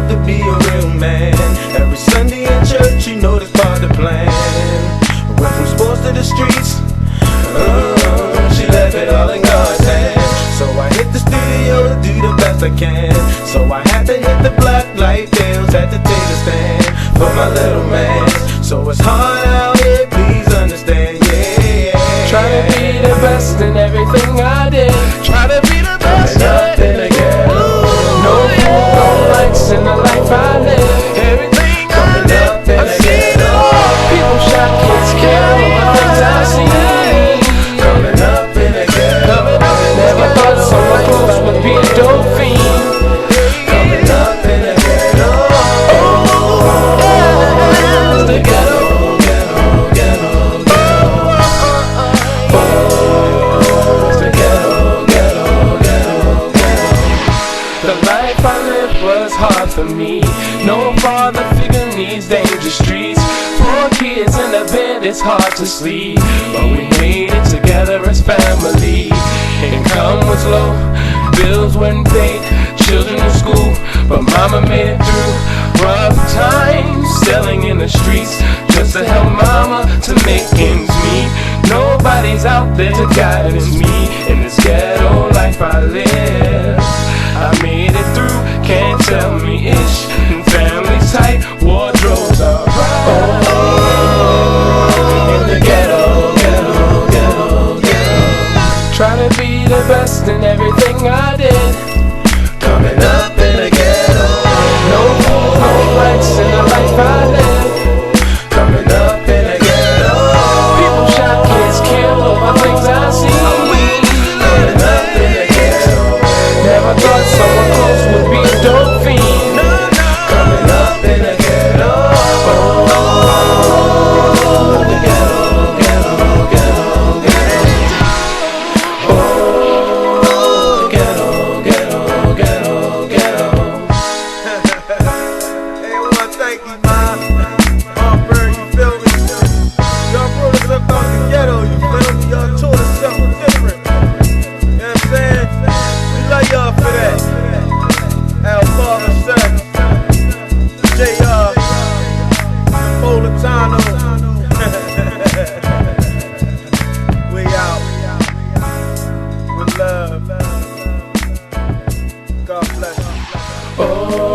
enough to be a real man. Every Sunday in church, you know that's part of the plan. Went from sports to the streets, she left it all in God's hands. So I hit the studio to do the best I can. So I had to hit the block like Dale's at the tater stand for my little man. So it's hard out here, please understand, yeah. Try to be the best in everything I did. Try to be the best, yeah. In the ghetto. No food, no lights in the life I live. Everything coming up in the ghetto. People shot, kids killed, all the things I see. Coming up in the ghetto. Never thought someone close would be a dope fiend. Coming up in the ghetto. It's the ghetto. The life I lived was hard for me. No father figure in these dangerous streets. 4 kids in the bed, it's hard to sleep. But we made it together as family. Income was low, bills weren't paid, children in school, but mama made it through rough times, selling in the streets just to help mama to make ends meet. Nobody's out there to guide me in this ghetto life I live. I made it through, can't tell me ish. Family's tight, wardrobes are right. In the ghetto, ghetto, ghetto, ghetto. Try to be the best in everything I did. Coming up in the ghetto. No food, no lights in the life I live. Coming up in the ghetto. People shot, kids killed, all the things I see. Coming up in the ghetto. Never thought someone close would be a dope fiend. Coming up in the ghetto. The ghetto, ghetto, ghetto, ghetto. Oh, ghetto, ghetto, ghetto, ghetto. Hey, I wanna thank you, man. Bird, you feel me? Y'all brought us up out the ghetto, you feel me? Y'all taught us something different. You know what I'm saying? We love y'all for that. Our father, son, J.R. Napolitano. We out with love. God bless you. Oh.